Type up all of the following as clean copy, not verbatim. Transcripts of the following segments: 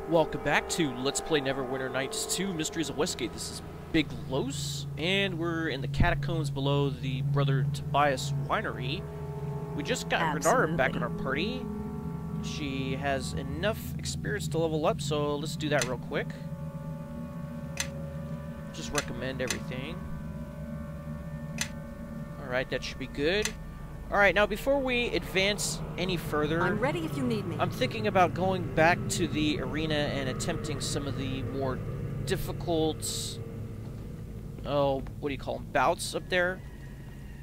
Welcome back to Let's Play Neverwinter Nights 2 Mysteries of Westgate. This is Big Los, and we're in the catacombs below the Brother Tobias winery. We just got Renara back in our party. She has enough experience to level up, so let's do that real quick. Just recommend everything. Alright, that should be good. Alright, now before we advance any further, I'm ready if you need me. I'm thinking about going back to the arena and attempting some of the more difficult, what do you call them, bouts up there.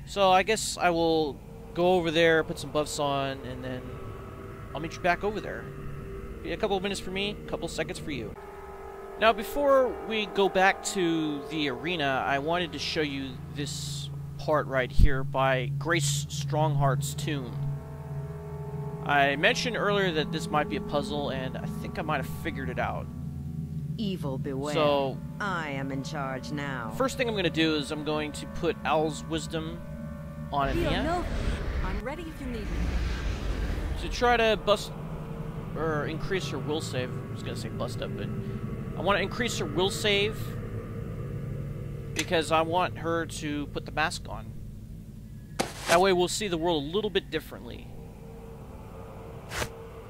So I guess I will go over there, put some buffs on, and then I'll meet you back over there. Be a couple of minutes for me, a couple of seconds for you. Now before we go back to the arena, I wanted to show you this part right here by Grace Strongheart's tomb. I mentioned earlier that this might be a puzzle, and I think I might have figured it out. Evil beware. So I am in charge now. First thing I'm going to do is I'm going to put Owl's Wisdom on Ania. No. I'm ready if you need me. To try to bust or increase her will save. I was going to say bust up, but I want to increase her will save because I want her to put the mask on. That way we'll see the world a little bit differently.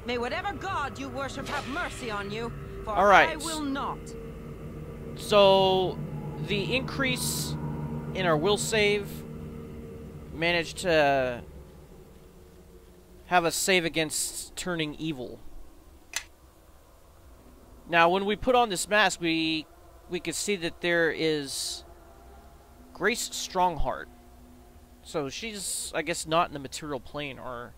May whatever god you worship have mercy on you, for Alright. I will not. So, the increase in our will save managed to have us save against turning evil. Now, when we put on this mask, we could see that there is Grace Strongheart. So she's, I guess, not in the material plane or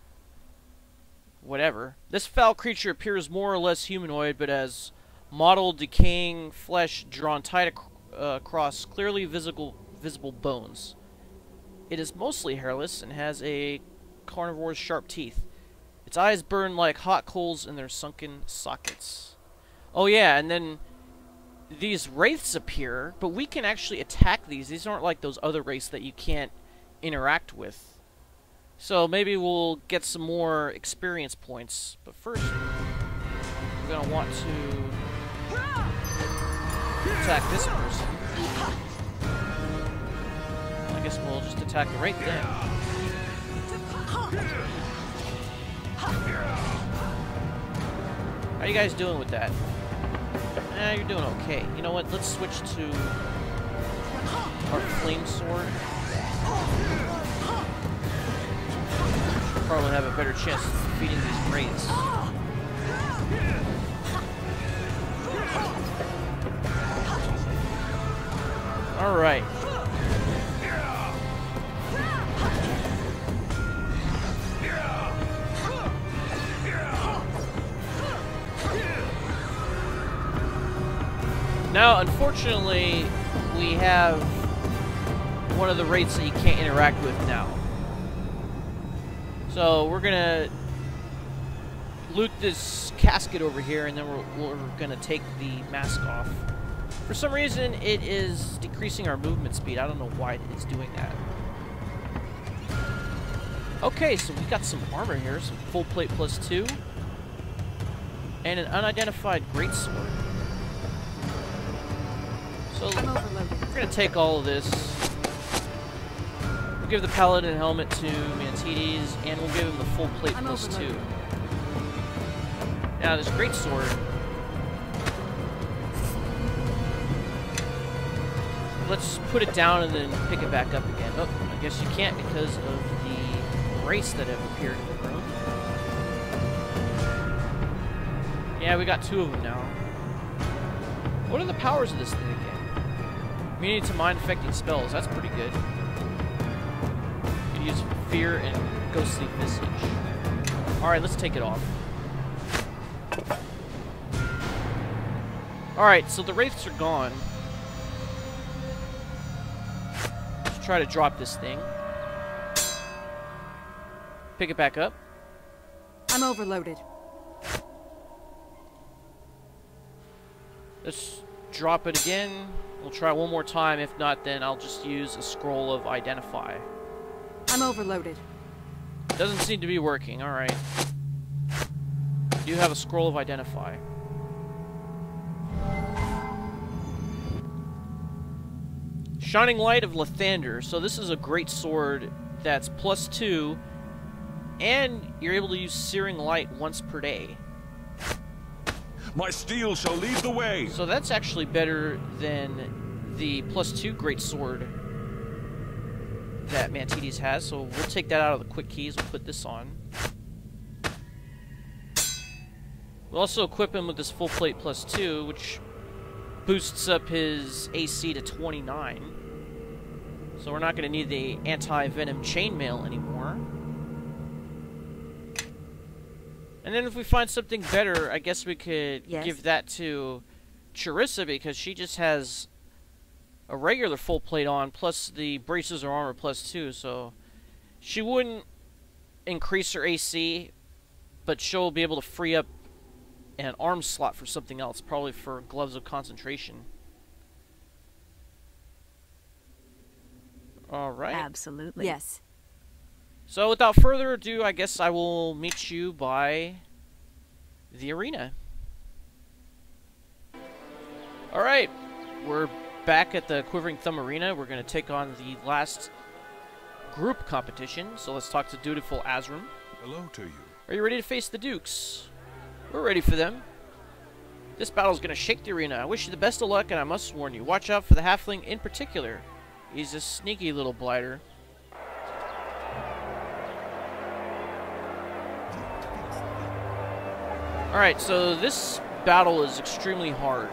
whatever. This foul creature appears more or less humanoid, but has mottled, decaying flesh drawn tight across clearly visible bones. It is mostly hairless and has a carnivore's sharp teeth. Its eyes burn like hot coals in their sunken sockets. Oh yeah, and then these wraiths appear, but we can actually attack these. These aren't like those other wraiths that you can't interact with. So maybe we'll get some more experience points. But first, we're going to want to attack this person. I guess we'll just attack the wraith then. How are you guys doing with that? You're doing okay. You know what? Let's switch to our flame sword. Probably have a better chance of defeating these wraiths. Alright. Now, unfortunately, we have one of the wraiths that you can't interact with now. So, we're gonna loot this casket over here, and then we're gonna take the mask off. For some reason, it is decreasing our movement speed. I don't know why it's doing that. Okay, so we got some armor here, some full plate +2, and an unidentified greatsword. So we're going to take all of this. We'll give the paladin helmet to Mantides, and we'll give him the full plate +2. Now this greatsword, let's put it down and then pick it back up again. Oh, I guess you can't because of the wraiths that have appeared in the room. Yeah, we got 2 of them now. What are the powers of this thing again? Immunity to mind-affecting spells. That's pretty good. You can use fear and ghostly visage. Alright, let's take it off. Alright, so the wraiths are gone. Let's try to drop this thing. Pick it back up. I'm overloaded. Let's drop it again. We'll try one more time. If not, then I'll just use a scroll of identify. I'm overloaded. Doesn't seem to be working. Alright. You have a scroll of identify. Shining Light of Lathander. So this is a great sword that's +2, and you're able to use Searing Light once per day. My steel shall lead the way. So that's actually better than the +2 great sword that Mantides has. So we'll take that out of the quick keys. We'll put this on. We'll also equip him with this full plate +2, which boosts up his AC to 29. So we're not going to need the anti-venom chainmail anymore. And then if we find something better, I guess we could give that to Charissa, because she just has a regular full plate on, plus the braces of armor +2, so she wouldn't increase her AC, but she'll be able to free up an arm slot for something else, probably for Gloves of Concentration. Alright. Absolutely. Yes. So without further ado, I guess I will meet you by the arena. Alright, we're back at the Quivering Thumb arena. We're going to take on the last group competition, so let's talk to Dutiful Azram. Hello to you. Are you ready to face the Dukes? We're ready for them. This battle's going to shake the arena. I wish you the best of luck, and I must warn you, watch out for the halfling in particular. He's a sneaky little blighter. Alright, so this battle is extremely hard.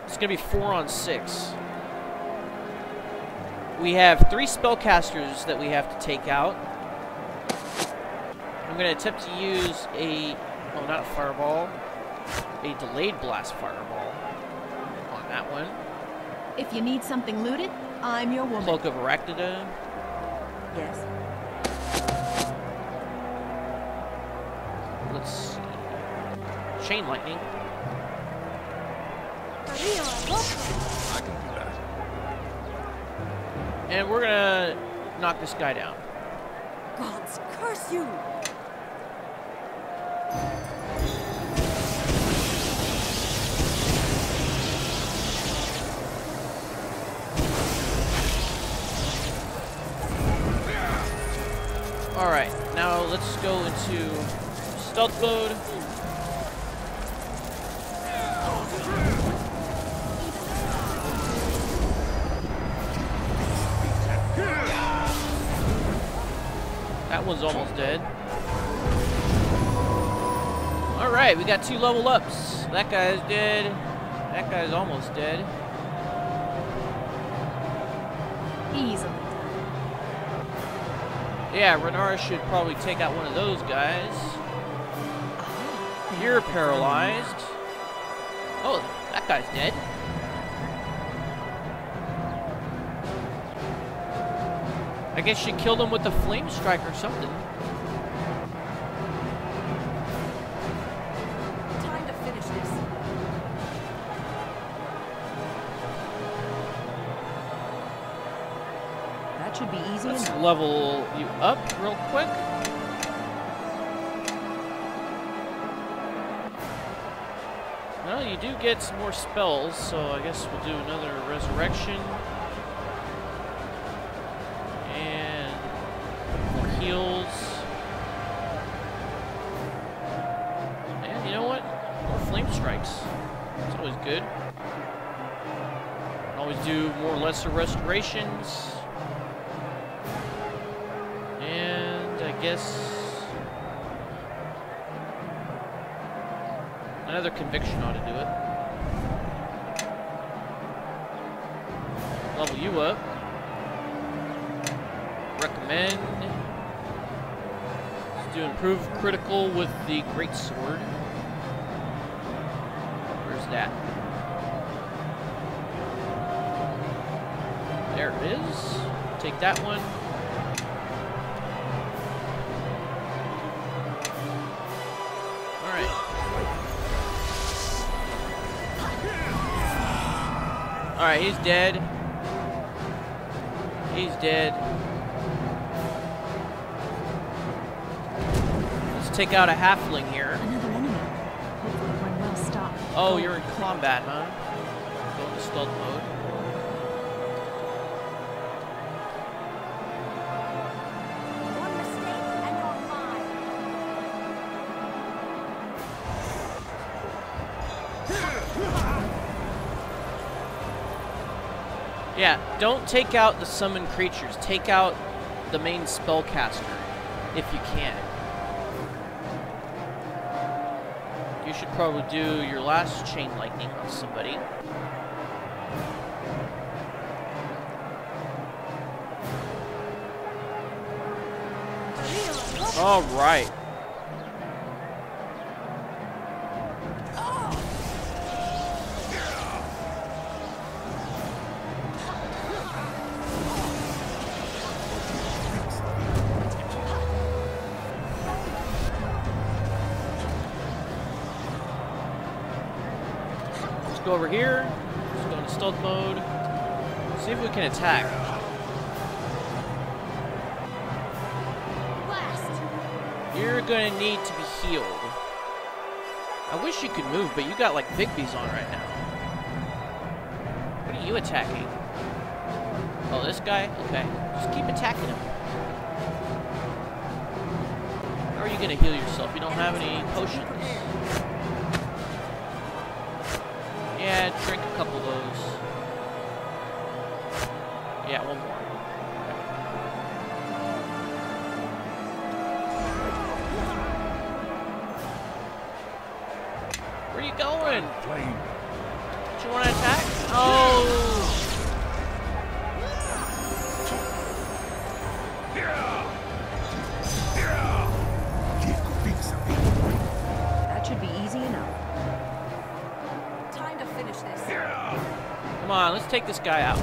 It's going to be 4 on 6. We have 3 spellcasters that we have to take out. I'm going to attempt to use a... oh, not a fireball. A delayed blast fireball on that one. If you need something looted, I'm your woman. Cloak of Arachnida. Yes. Let's see. Chain lightning. I can do that. And we're gonna knock this guy down. Gods curse you! Alright, now let's go into stealth mode. That one's almost dead. Alright, we got 2 level ups. That guy's dead. That guy's almost dead. Easily. Yeah, Renara should probably take out one of those guys. You're paralyzed. Oh, that guy's dead. I guess she killed him with a flame strike or something. Time to finish this. That should be easy Let's enough. level you up real quick. Well, you do get some more spells, so I guess we'll do another resurrection. And more heals. And you know what? More flame strikes. It's always good. Always do more lesser restorations. And I guess another conviction ought to do it. Level you up. Recommend. Let's do improved critical with the great sword. Where's that? There it is. Take that one. Alright. Alright, he's dead. He's dead. Let's take out a halfling here. Another enemy. Hopefully one well stopped. Oh, you're in combat, huh? Go into stealth mode. Yeah, don't take out the summoned creatures. Take out the main spellcaster, if you can. You should probably do your last chain lightning on somebody. All right. Let's go over here. Let's go into stealth mode. See if we can attack. You're gonna need to be healed. I wish you could move, but you got like Bigby's on right now. What are you attacking? Oh, this guy? Okay. Just keep attacking him. How are you gonna heal yourself? You don't have any potions. Yeah, drink a couple of those. Yeah, one more. Where are you going? Don't you want to attack? Oh! That should be easy enough. Time to finish this. Come on, let's take this guy out.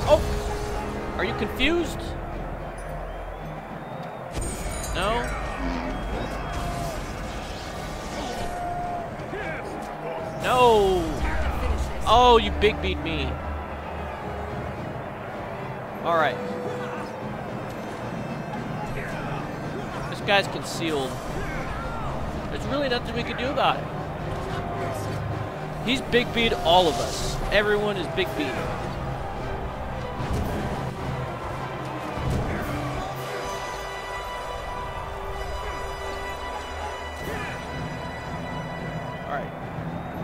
Oh! Are you confused? No? No! Oh, you big beat me. Alright. This guy's concealed. There's really nothing we can do about it. He's big beat all of us. Everyone is big beat.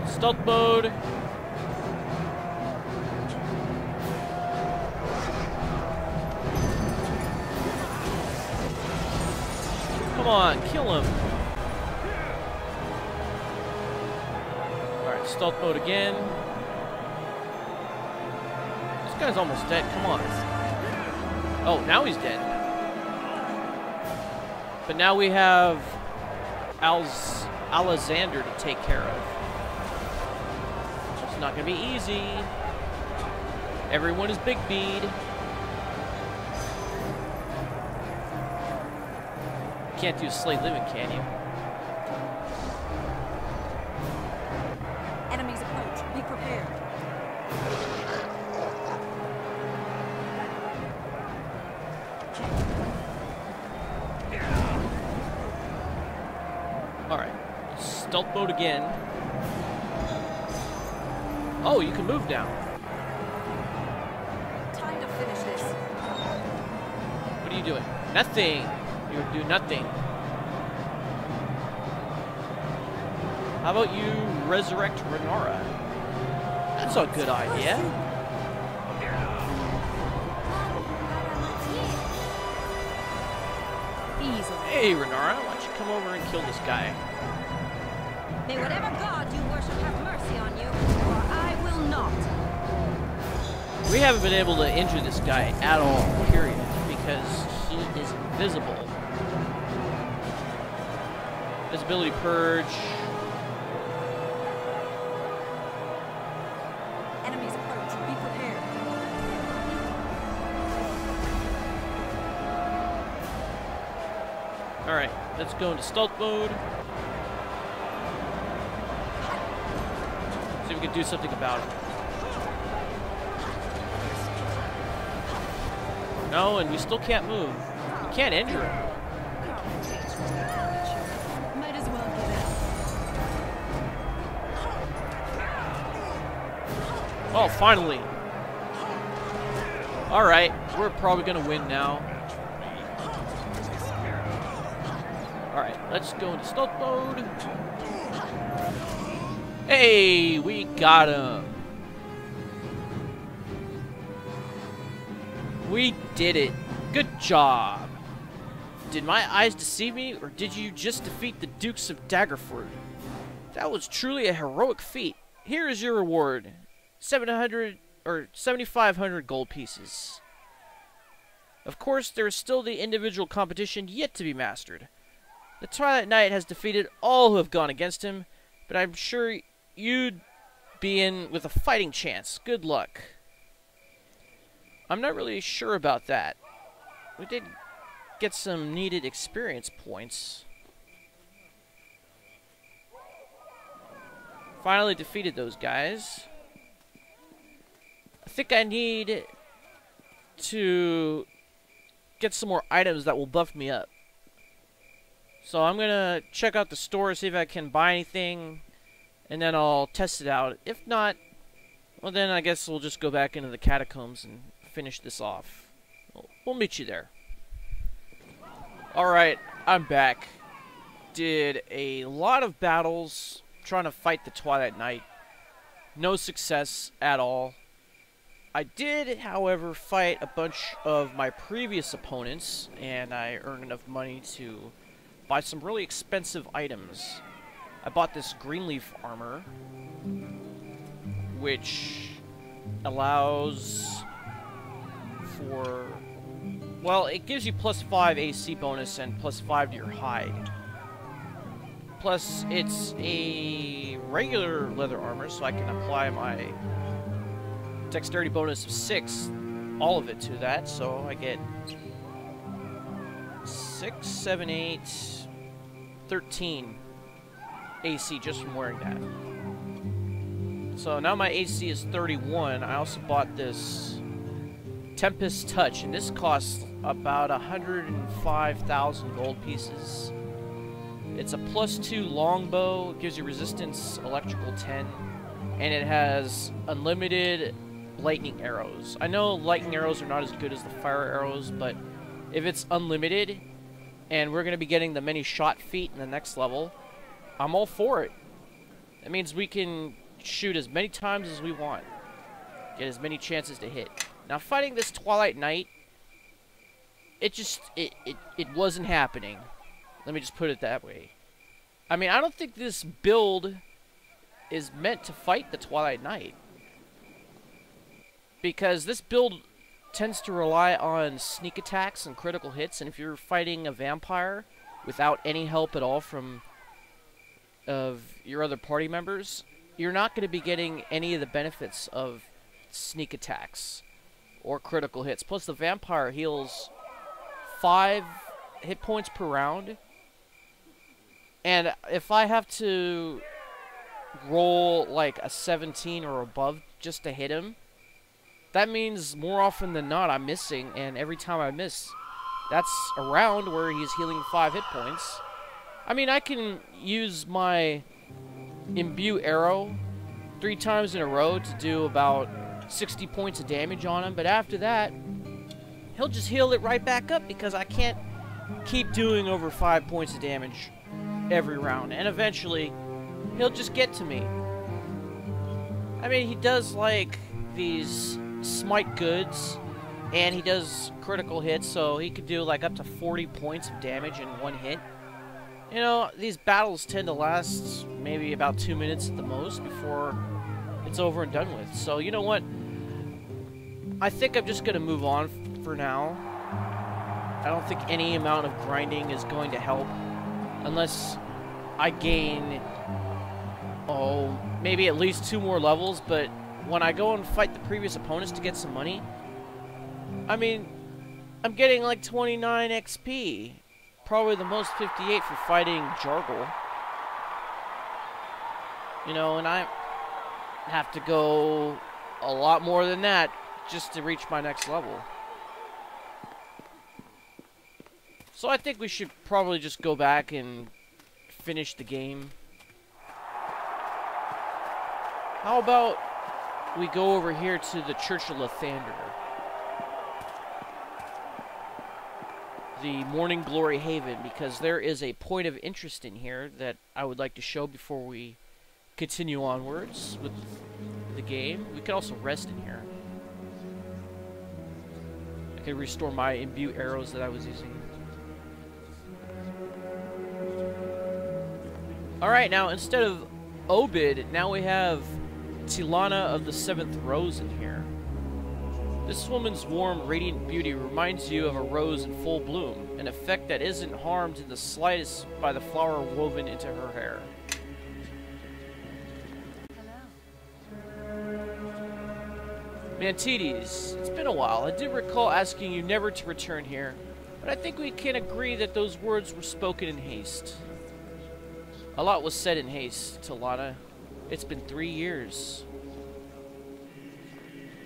Stealth mode. Come on, kill him. Alright, stealth mode again. This guy's almost dead, come on. Oh, now he's dead. But now we have Lathander to take care of. Not gonna be easy. Everyone is big bead. Can't do slay living, can you? Enemies approach. Be prepared. Alright. Stealth mode again. Oh, you can move now. Time to finish this. What are you doing? Nothing. You do nothing. How about you resurrect Renara? That's a good idea. Easily. Hey, Renara, why don't you come over and kill this guy? May whatever god you worship have mercy on you, or I will not. We haven't been able to injure this guy at all, period, because he is invisible. Visibility purge. Enemies approach. Be prepared. Alright, let's go into stealth mode. See if we can do something about it. No, and we still can't move. We can't injure him. Might as well give out. Oh, finally. Alright, we're probably gonna win now. Alright, let's go into stealth mode. Hey, we got him. We did it. Good job. Did my eyes deceive me, or did you just defeat the Dukes of Daggerford? That was truly a heroic feat. Here is your reward. 7,500 gold pieces. Of course, there is still the individual competition yet to be mastered. The Twilight Knight has defeated all who have gone against him, but I'm sure you'd be in with a fighting chance. Good luck. I'm not really sure about that. We did get some needed experience points. Finally defeated those guys. I think I need to get some more items that will buff me up. So I'm gonna check out the store, see if I can buy anything, and then I'll test it out. If not, well then I guess we'll just go back into the catacombs and finish this off. We'll meet you there. Alright, I'm back. Did a lot of battles trying to fight the Twilight Knight. No success at all. I did, however, fight a bunch of my previous opponents, and I earned enough money to buy some really expensive items. I bought this Greenleaf armor, which allows for... well, it gives you +5 AC bonus and +5 to your hide. Plus, it's a regular leather armor, so I can apply my dexterity bonus of 6, all of it to that, so I get 6, 7, 8, 13 AC just from wearing that. So now my AC is 31. I also bought this Tempest Touch, and this costs about 105,000 gold pieces. It's a +2 longbow, it gives you resistance electrical 10, and it has unlimited lightning arrows. I know lightning arrows are not as good as the fire arrows, but if it's unlimited, and we're going to be getting the many shot feat in the next level, I'm all for it. That means we can shoot as many times as we want, get as many chances to hit. Now fighting this Twilight Knight, it wasn't happening. Let me just put it that way. I mean, I don't think this build is meant to fight the Twilight Knight, because this build tends to rely on sneak attacks and critical hits, and if you're fighting a vampire without any help at all from your other party members, you're not going to be getting any of the benefits of sneak attacks or critical hits. Plus, the vampire heals 5 hit points per round, and if I have to roll like a 17 or above just to hit him, that means more often than not I'm missing, and every time I miss, that's a round where he's healing 5 hit points. I mean, I can use my imbue arrow 3 times in a row to do about 60 points of damage on him, but after that, he'll just heal it right back up because I can't keep doing over 5 points of damage every round, and eventually, he'll just get to me. I mean, he does, like, these smite goods, and he does critical hits, so he could do like up to 40 points of damage in one hit. You know, these battles tend to last maybe about 2 minutes at the most before it's over and done with. So you know what, I think I'm just gonna move on for now. I don't think any amount of grinding is going to help unless I gain, oh, maybe at least 2 more levels, but when I go and fight the previous opponents to get some money, I mean, I'm getting like 29 XP. Probably the most 58 for fighting Jargle. You know, and I have to go a lot more than that just to reach my next level. So I think we should probably just go back and finish the game. How about we go over here to the Church of Lathander, the Morning Glory Haven, because there is a point of interest in here that I would like to show before we continue onwards with the game. We can also rest in here. I can restore my imbue arrows that I was using. Alright, now instead of Obid, now we have Tylanna of the 7th Rose in here. This woman's warm, radiant beauty reminds you of a rose in full bloom, an effect that isn't harmed in the slightest by the flower woven into her hair. Mantides, it's been a while. I did recall asking you never to return here, but I think we can agree that those words were spoken in haste. A lot was said in haste, Tylanna. It's been 3 years.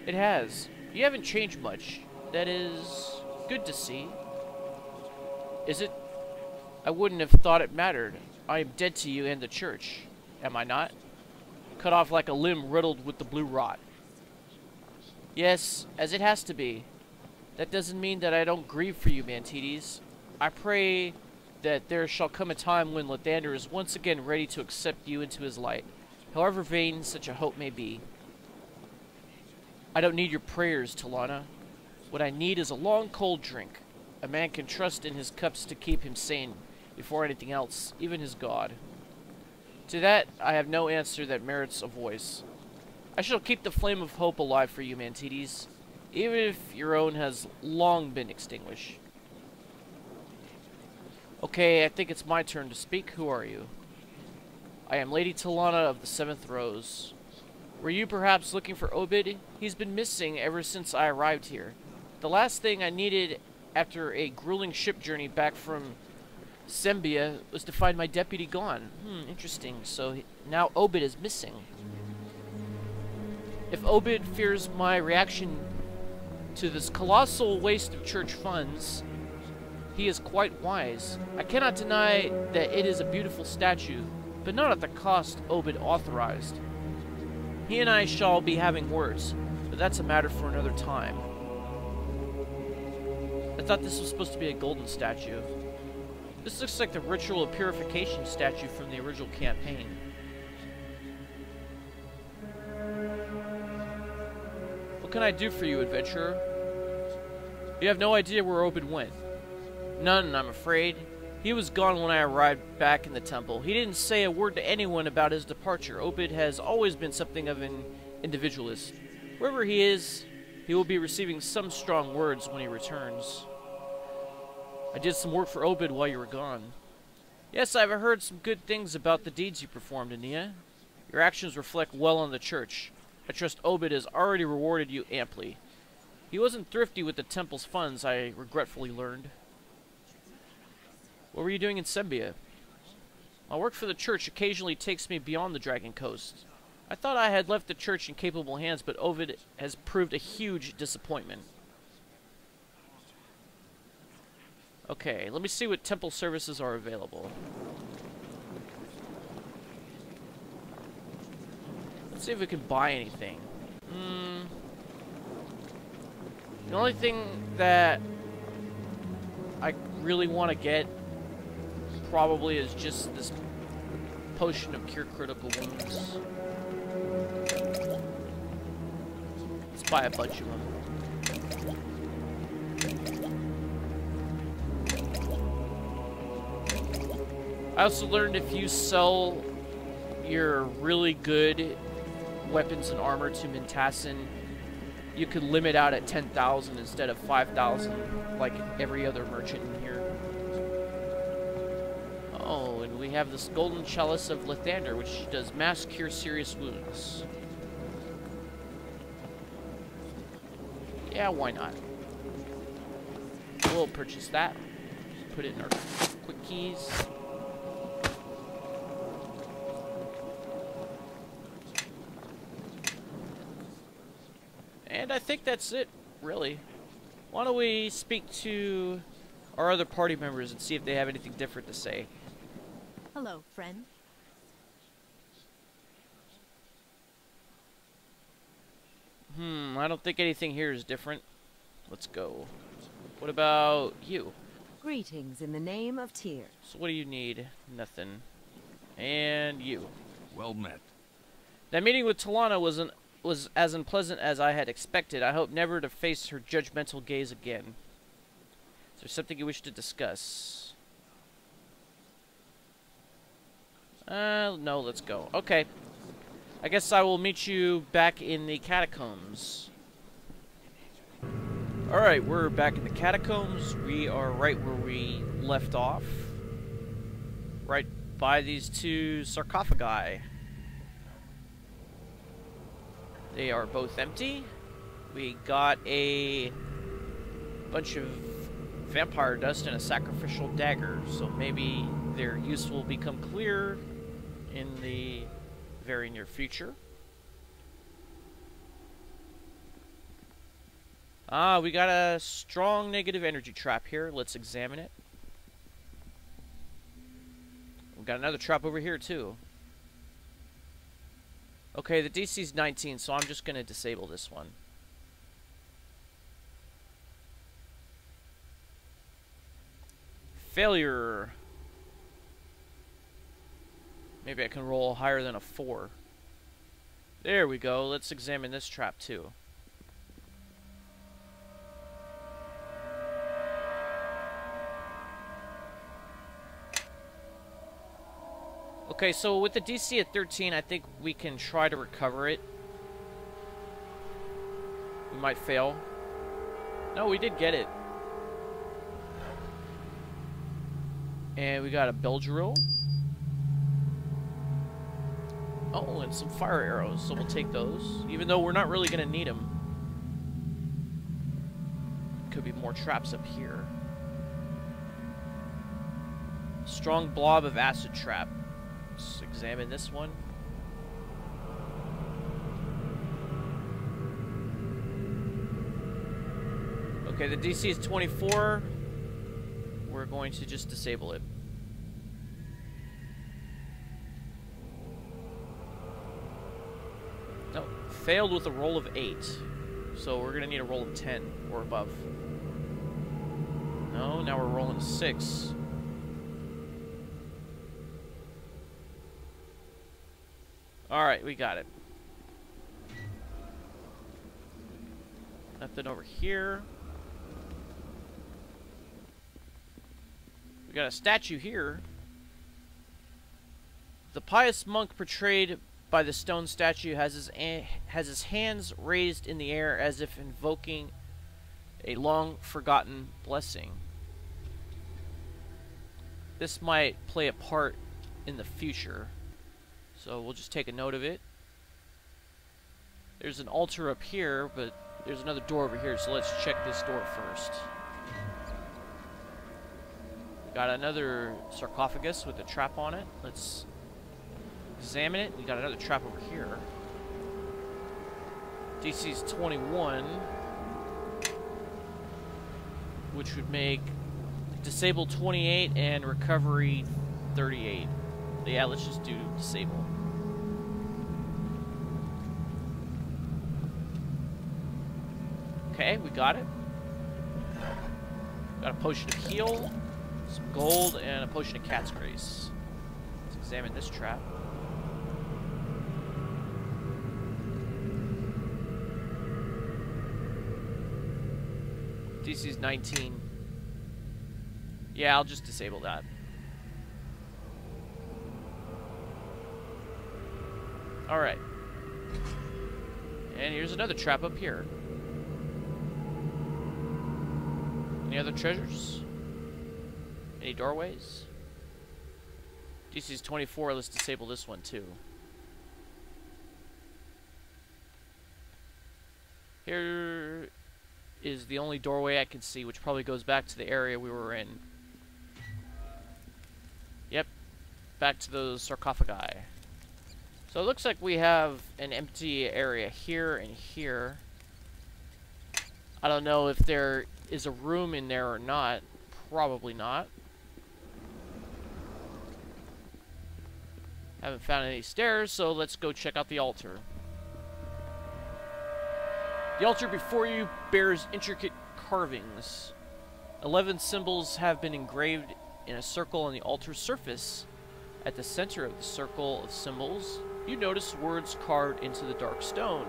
It has. You haven't changed much. That is good to see. Is it? I wouldn't have thought it mattered. I am dead to you and the church. Am I not? Cut off like a limb riddled with the blue rot. Yes, as it has to be. That doesn't mean that I don't grieve for you, Mantides. I pray that there shall come a time when Lathander is once again ready to accept you into his light, however vain such a hope may be. I don't need your prayers, Tylanna. What I need is a long, cold drink. A man can trust in his cups to keep him sane before anything else, even his god. To that, I have no answer that merits a voice. I shall keep the flame of hope alive for you, Mantides, even if your own has long been extinguished. Okay, I think it's my turn to speak. Who are you? I am Lady Tylanna of the 7th Rose. Were you perhaps looking for Obid? He's been missing ever since I arrived here. The last thing I needed after a grueling ship journey back from Sembia was to find my deputy gone. Interesting. So now Obid is missing. If Obid fears my reaction to this colossal waste of church funds, he is quite wise. I cannot deny that it is a beautiful statue, but not at the cost Obid authorized. He and I shall be having words, but that's a matter for another time. I thought this was supposed to be a golden statue. This looks like the ritual of purification statue from the original campaign. What can I do for you, adventurer? You have no idea where Obid went. None, I'm afraid. He was gone when I arrived back in the temple. He didn't say a word to anyone about his departure. Obid has always been something of an individualist. Wherever he is, he will be receiving some strong words when he returns. I did some work for Obid while you were gone. Yes, I've heard some good things about the deeds you performed, Ania. Your actions reflect well on the church. I trust Obid has already rewarded you amply. He wasn't thrifty with the temple's funds, I regretfully learned. What were you doing in Sembia? My work for the church occasionally takes me beyond the Dragon Coast. I thought I had left the church in capable hands, but Obid has proved a huge disappointment. Okay, let me see what temple services are available. Let's see if we can buy anything. The only thing that I really want to get probably is just this potion of cure critical wounds. Let's buy a bunch of them. I also learned if you sell your really good weapons and armor to Mintassin, you could limit out at 10,000 instead of 5,000 like every other merchant in here. Oh, and we have this golden chalice of Lathander, which does mass cure serious wounds. Yeah, why not? We'll purchase that. Put it in our quick keys. And I think that's it, really. Why don't we speak to our other party members and see if they have anything different to say. Hello, friend. I don't think anything here is different. Let's go. What about you? Greetings in the name of Tyr. So what do you need? Nothing. And you. Well met. That meeting with Tylanna was an was as unpleasant as I had expected. I hope never to face her judgmental gaze again. Is there something you wish to discuss? No, let's go. Okay. I guess I will meet you back in the catacombs. Alright, we're back in the catacombs. We are right where we left off. Right by these two sarcophagi. They are both empty. We got a bunch of vampire dust and a sacrificial dagger, so maybe their use will become clear in the very near future. Ah, we got a strong negative energy trap here. Let's examine it. We got another trap over here too. Okay, the DC's 19, so I'm just going to disable this one. Failure. Maybe I can roll higher than a 4. There we go. Let's examine this trap too. Okay, so with the DC at 13, I think we can try to recover it. We might fail. No, we did get it. And we got a bell drill. Oh, and some fire arrows, so we'll take those. Even though we're not really going to need them. Could be more traps up here. Strong blob of acid trap. Let's examine this one. Okay, the DC is 24. We're going to just disable it. No, failed with a roll of 8. So we're going to need a roll of 10 or above. No, now we're rolling a 6. Alright, we got it. Nothing over here. We got a statue here. The pious monk portrayed by the stone statue has his hands raised in the air as if invoking a long-forgotten blessing. This might play a part in the future. So we'll just take a note of it. There's an altar up here, but there's another door over here, so let's check this door first. Got another sarcophagus with a trap on it. Let's examine it. We got another trap over here. DC's 21, which would make disable 28 and recovery 38. Yeah, let's just do disable. Okay, we got it. Got a potion of heal, some gold, and a potion of cat's grace. Let's examine this trap. DC's 19. Yeah, I'll just disable that. Alright. And here's another trap up here. Any other treasures? Any doorways? DC's 24, let's disable this one too. Here is the only doorway I can see, which probably goes back to the area we were in. Yep, back to those sarcophagi. So it looks like we have an empty area here and here. I don't know if there is a room in there or not. Probably not. Haven't found any stairs, so let's go check out the altar. The altar before you bears intricate carvings. 11 symbols have been engraved in a circle on the altar's surface. At the center of the circle of symbols, you notice words carved into the dark stone.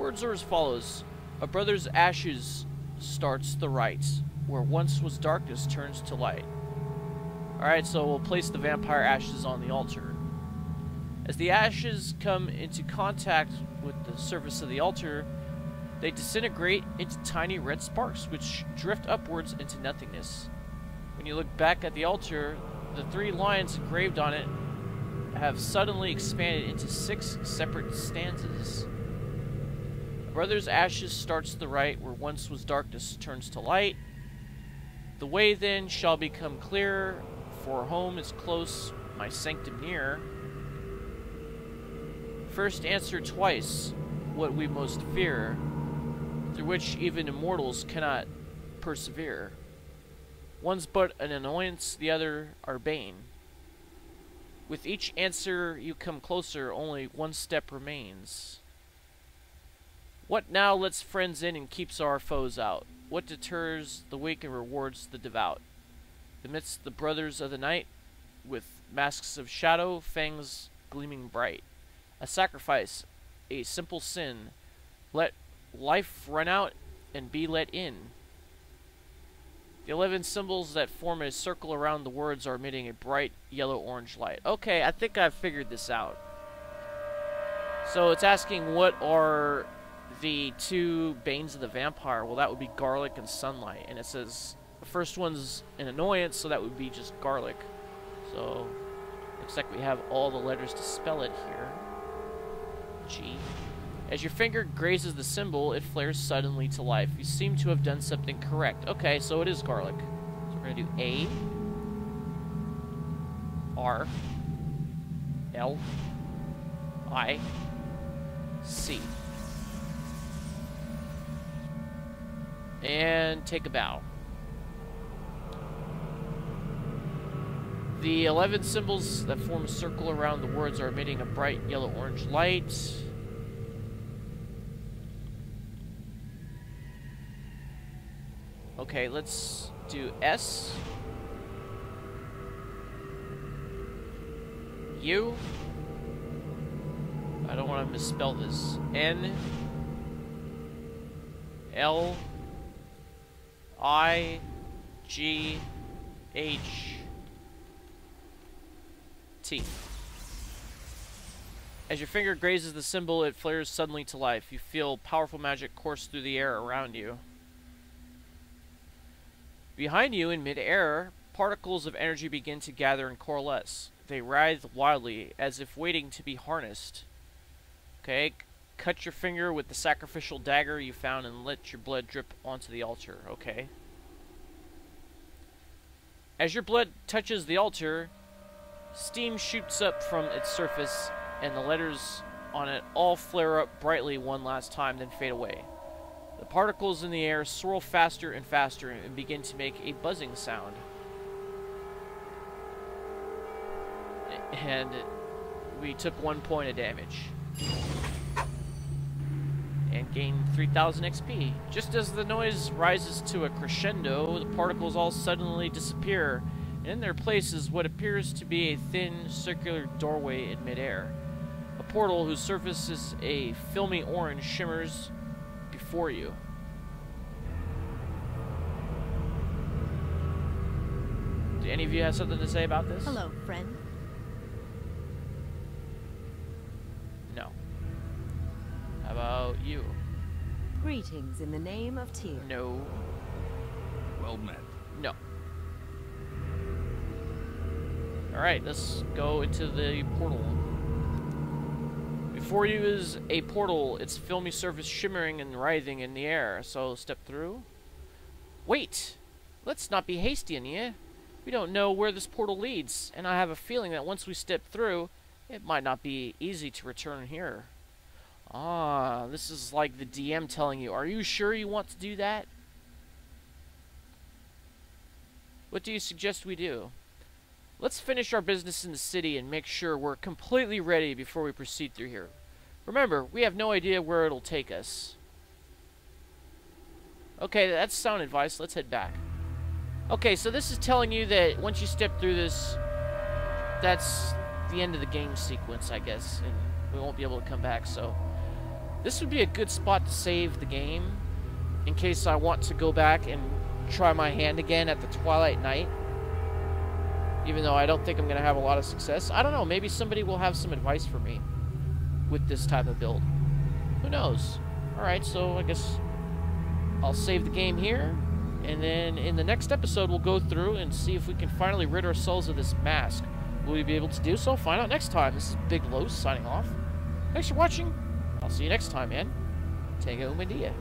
words are as follows. A brother's ashes starts the right. Where once was darkness turns to light. Alright, so we'll place the vampire ashes on the altar. As the ashes come into contact with the surface of the altar, they disintegrate into tiny red sparks, which drift upwards into nothingness. When you look back at the altar, the 3 lions engraved on it have suddenly expanded into 6 separate stanzas. A brother's ashes starts to the right, where once was darkness turns to light. The way then shall become clear, for home is close, my sanctum near. First answer twice what we most fear, through which even immortals cannot persevere. One's but an annoyance, the other our bane. With each answer you come closer, only one step remains. What now lets friends in and keeps our foes out? What deters the weak and rewards the devout? Amidst the brothers of the night, with masks of shadow, fangs gleaming bright. A sacrifice, a simple sin. Let life run out and be let in. The 11 symbols that form a circle around the words are emitting a bright yellow-orange light. Okay, I think I've figured this out. So it's asking what are the 2 banes of the vampire. Well, that would be garlic and sunlight. And it says the first one's an annoyance, so that would be just garlic. So looks like we have all the letters to spell it here. G. As your finger grazes the symbol, it flares suddenly to life. You seem to have done something correct. Okay, so it is garlic. So we're going to do A, R, L, I, C. And take a bow. The 11 symbols that form a circle around the words are emitting a bright yellow-orange light. Okay, let's do S, U, I don't want to misspell this, N, L, I, G, H, T. As your finger grazes the symbol, it flares suddenly to life. You feel powerful magic course through the air around you. Behind you, in mid-air, particles of energy begin to gather and coalesce. They writhe wildly, as if waiting to be harnessed. Okay, cut your finger with the sacrificial dagger you found and let your blood drip onto the altar. Okay. As your blood touches the altar, steam shoots up from its surface, and the letters on it all flare up brightly one last time, then fade away. The particles in the air swirl faster and faster and begin to make a buzzing sound. And we took 1 point of damage. And gained 3000 XP. Just as the noise rises to a crescendo, the particles all suddenly disappear, and in their place is what appears to be a thin, circular doorway in midair. A portal whose surface is a filmy orange shimmers before you. Do any of you have something to say about this? Hello, friend. No. How about you? Greetings in the name of Tyr. No. Well met. No. Alright, let's go into the portal. Before you is a portal, its filmy surface shimmering and writhing in the air. So step through. Wait! Let's not be hasty, Ania. We don't know where this portal leads, and I have a feeling that once we step through, it might not be easy to return here. Ah, this is like the DM telling you, are you sure you want to do that? What do you suggest we do? Let's finish our business in the city and make sure we're completely ready before we proceed through here. Remember, we have no idea where it'll take us. Okay, that's sound advice. Let's head back. Okay, so this is telling you that once you step through this, that's the end of the game sequence, I guess, and we won't be able to come back, so this would be a good spot to save the game in case I want to go back and try my hand again at the Twilight Knight. Even though I don't think I'm going to have a lot of success. I don't know, maybe somebody will have some advice for me with this type of build. Who knows? Alright, so I guess I'll save the game here. And then in the next episode, we'll go through and see if we can finally rid ourselves of this mask. Will we be able to do so? Find out next time. This is Big Los signing off. Thanks for watching. I'll see you next time, man. Take it, Umandia.